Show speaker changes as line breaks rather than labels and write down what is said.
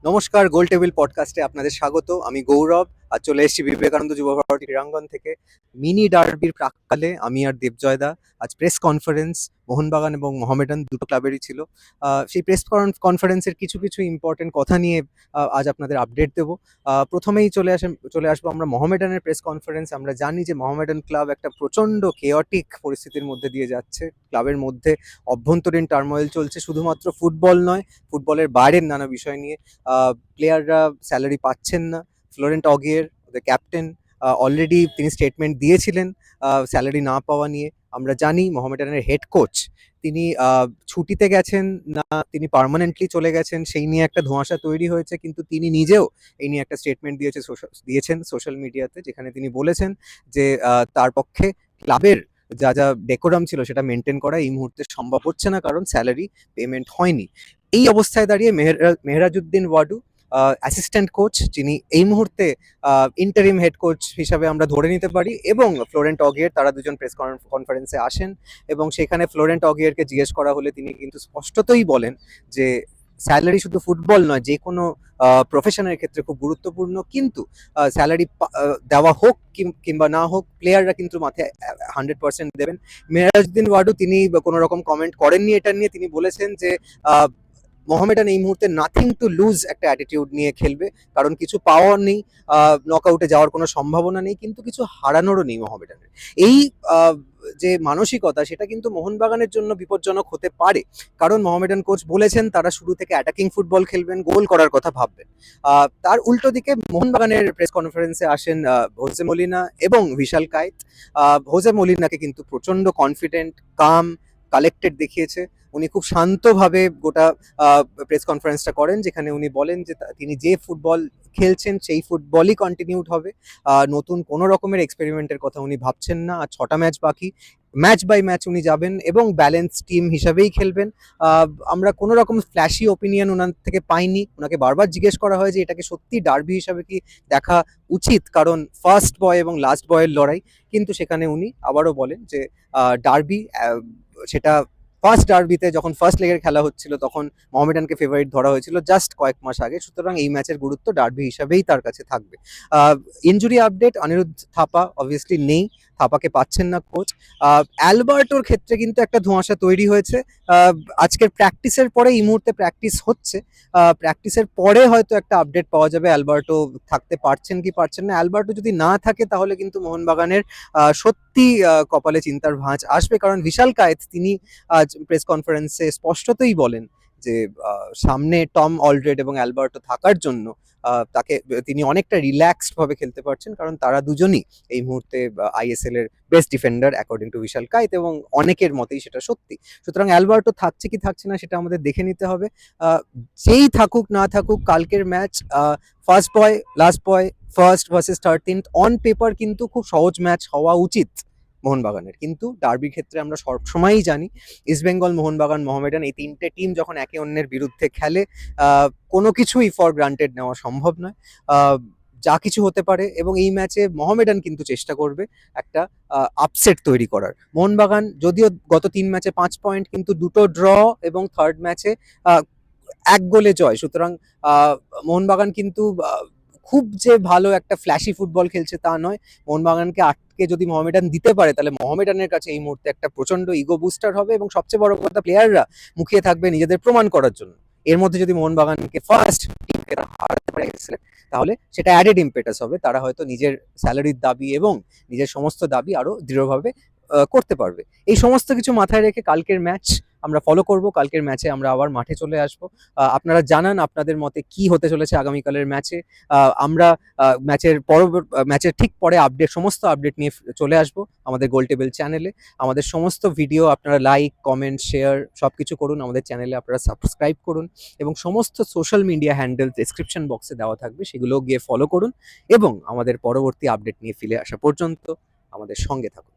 নমস্কার, গোল টেবিল পডকাস্টে আপনাদের স্বাগত। আমি গৌরব। আর চলে এসেছি বিবেকানন্দ যুব ভারতী ক্রীড়াঙ্গন থেকে। মিনি ডার্বির প্রাক্কালে আমি আর দেবজয়দা আজ প্রেস কনফারেন্স মোহনবাগান এবং মোহামেডান দুটো ক্লাবেরই ছিল। সেই প্রেস কনফারেন্সের কিছু কিছু ইম্পর্টেন্ট কথা নিয়ে আজ আপনাদের আপডেট দেবো। প্রথমেই চলে আসবো আমরা মোহামেডানের প্রেস কনফারেন্স। আমরা জানি যে মোহামেডান ক্লাব একটা প্রচণ্ড কেওটিক পরিস্থিতির মধ্যে দিয়ে যাচ্ছে। ক্লাবের মধ্যে অভ্যন্তরীণ টার্মোয়েল চলছে, শুধুমাত্র ফুটবল নয়, ফুটবলের বাইরের নানা বিষয় নিয়ে। প্লেয়াররা স্যালারি পাচ্ছেন না। ফ্লোরেন্ট অগিয়ের, ওদের ক্যাপ্টেন, অলরেডি তিনি স্টেটমেন্ট দিয়েছিলেন স্যালারি না পাওয়া নিয়ে। আমরা জানি মোহামেডানের হেড কোচ তিনি ছুটিতে গেছেন না তিনি পার্মানেন্টলি চলে গেছেন, সেই নিয়ে একটা ধোঁয়াশা তৈরি হয়েছে। কিন্তু তিনি নিজেও এই নিয়ে একটা স্টেটমেন্ট দিয়েছেন সোশ্যাল মিডিয়াতে, যেখানে তিনি বলেছেন যে তার পক্ষে ক্লাবের যা যা ডেকোরাম ছিল সেটা মেনটেন করা এই মুহূর্তে সম্ভব হচ্ছে না, কারণ স্যালারি পেমেন্ট হয়নি। এই অবস্থায় দাঁড়িয়ে মেহরাজউদ্দিন ওয়াডু, অ্যাসিস্ট্যান্ট কোচ, যিনি এই মুহূর্তে ইন্টারিম হেড কোচ হিসাবে আমরা ধরে নিতে পারি, এবং ফ্লোরেন্ট অগিয়ার, তারা দুজন প্রেস কনফারেন্সে আসেন। এবং সেখানে ফ্লোরেন্ট অগিয়ারকে জিজ্ঞেস করা হলে তিনি কিন্তু স্পষ্টতই বলেন যে স্যালারি শুধু ফুটবল নয়, যে কোনো প্রফেশনের ক্ষেত্রে খুব গুরুত্বপূর্ণ। কিন্তু স্যালারি দেওয়া হোক কিংবা না হোক, প্লেয়াররা কিন্তু মাথায় 100% দেবেন। মেহরাজউদ্দিন ওয়াডু তিনি কোনো রকম কমেন্ট করেননি এটা নিয়ে। তিনি বলেছেন যে মোহামেডান এই মুহূর্তে নাথিং টু লুজ একটা অ্যাটিটিউড নিয়ে খেলবে, কারণ কিছু পাওয়ার নেই, নকআউটে যাওয়ার কোনো সম্ভাবনা নেই, কিন্তু কিছু হারানোরও নেই মোহামেডানের। এই যে মানসিকতা, সেটা কিন্তু মোহনবাগানের জন্য বিপজ্জনক হতে পারে, কারণ মোহামেডান কোচ বলেছেন তারা শুরু থেকে অ্যাটাকিং ফুটবল খেলবেন, গোল করার কথা ভাববেন। তার উল্টো দিকে মোহনবাগানের প্রেস কনফারেন্সে আসেন হোসে মলিনা এবং বিশাল কায়েত। হোসে মলিনাকে কিন্তু প্রচন্ড কনফিডেন্ট, কাম, কালেক্টেড দেখিয়েছে। উনি খুব শান্তভাবে গোটা প্রেস কনফারেন্সটা করেন, যেখানে উনি বলেন যে তিনি যে ফুটবল খেলছেন সেই ফুটবলই কন্টিনিউড হবে। নতুন কোনো রকমের এক্সপেরিমেন্টের কথা উনি ভাবছেন না। আর 6টা ম্যাচ বাকি, ম্যাচ বাই ম্যাচ উনি যাবেন এবং ব্যালেন্স টিম হিসাবেই খেলবেন। আমরা কোনো রকম ফ্ল্যাশি ওপিনিয়ন ওনার থেকে পাইনি। ওনাকে বারবার জিজ্ঞেস করা হয় যে এটাকে সত্যি ডার্বি হিসাবে কি দেখা উচিত, কারণ ফার্স্ট বয় এবং লাস্ট বয়ের লড়াই। কিন্তু সেখানে উনি আবারও বলেন যে ডার্বি, সেটা ফার্স্ট ডার্বিতে যখন ফার্স্ট লেগের খেলা হচ্ছিল তখন মোহামেডানকে ফেভারিট ধরা হয়েছিল জাস্ট কয়েক মাস আগে, সুতরাং এই ম্যাচের গুরুত্ব ডার্বি হিসাবেই তার কাছে থাকবে। Injury update, Anirudh Thapa obviously নেই, থাপাকে পাচ্ছেন না কোচ। অ্যালবার্টোর ক্ষেত্রে কিন্তু একটা ধোঁয়াশা তৈরি হয়েছে। আজকের প্র্যাকটিসের পরে, এই মুহূর্তে প্র্যাকটিস হচ্ছে, প্র্যাকটিসের পরে হয়তো একটা আপডেট পাওয়া যাবে অ্যালবার্টো থাকতে পারছেন কি পারছেন না। অ্যালবার্টো যদি না থাকে তাহলে কিন্তু মোহনবাগানের সত্যি কপালে চিন্তার ভাঁজ আসবে, কারণ বিশাল কায়েত তিনি আজ প্রেস কনফারেন্সে স্পষ্টতই বলেন যে সামনে টম অলড্রেড এবং অ্যালবার্টো থাকার জন্য তাকে তিনি অনেকটা রিল্যাক্সড ভাবে খেলতে পারছেন, কারণ তারা দুজনই এই মুহূর্তে আইএসএল এর বেস্ট ডিফেন্ডার অ্যাকর্ডিং টু বিশাল কায়েত, এবং অনেকের মতেই সেটা সত্যি। সুতরাং অ্যালবার্টো থাকছে কি থাকছে না সেটা আমাদের দেখে নিতে হবে। যেই থাকুক না থাকুক, কালকের match first boy last boy, first versus 13th, on paper কিন্তু খুব সহজ ম্যাচ হওয়া উচিত মোহনবাগানের। কিন্তু ডার্বির ক্ষেত্রে আমরা সবসময়ই জানি ইস্টবেঙ্গল, মোহনবাগান, মোহামেডান এই তিনটে টিম যখন একে অন্যের বিরুদ্ধে খেলে, কোনো কিছুই ফর গ্রান্টেড নেওয়া সম্ভব নয়। যা কিছু হতে পারে, এবং এই ম্যাচে মোহামেডান কিন্তু চেষ্টা করবে একটা আপসেট তৈরি করার। মোহনবাগান যদিও গত 3 ম্যাচে 5 পয়েন্ট, কিন্তু দুটো ড্র এবং থার্ড ম্যাচে 1 গোলে জয়। সুতরাং মোহনবাগান কিন্তু খুব যে ভালো একটা ফ্ল্যাশি ফুটবল খেলছে তা নয়। মোহনবাগানকে আটকে যদি মোহামেডান দিতে পারে, তাহলে মোহামেডানের কাছে এই মুহূর্তে একটা প্রচন্ড ইগো বুস্টার হবে, এবং সবচেয়ে বড় কথা, প্লেয়াররা মুখিয়ে থাকবে নিজেদের প্রমাণ করার জন্য। এর মধ্যে যদি মোহনবাগানকে ফার্স্ট টিমকে হারাতে পারে তাহলে সেটা অ্যাডেড ইম্পেটাস হবে, তারা হয়তো নিজের স্যালারির দাবি এবং নিজের সমস্ত দাবি আরো দৃঢ়ভাবে করতে পারবে। এই সমস্ত কিছু মাথায় রেখে কালকের ম্যাচ আমরা ফলো করব। কালকের ম্যাচে আমরা আবার মাঠে চলে আসব। আপনারা জানান আপনাদের মতে কি হতে চলেছে আগামীকালের ম্যাচে। আমরা ম্যাচের ঠিক পরে সমস্ত আপডেট নিয়ে চলে আসব আমাদের গোল টেবিল চ্যানেলে। আমাদের সমস্ত ভিডিও আপনারা লাইক, কমেন্ট, শেয়ার সবকিছু করুন। আমাদের চ্যানেলে আপনারা সাবস্ক্রাইব করুন, এবং সমস্ত সোশ্যাল মিডিয়া হ্যান্ডেল ডেসক্রিপশন বক্সে দেওয়া থাকবে, সেগুলো গিয়ে ফলো করুন, এবং আমাদের পরবর্তী আপডেট নিয়ে ফিরে আসা পর্যন্ত আমাদের সঙ্গে থাকুন।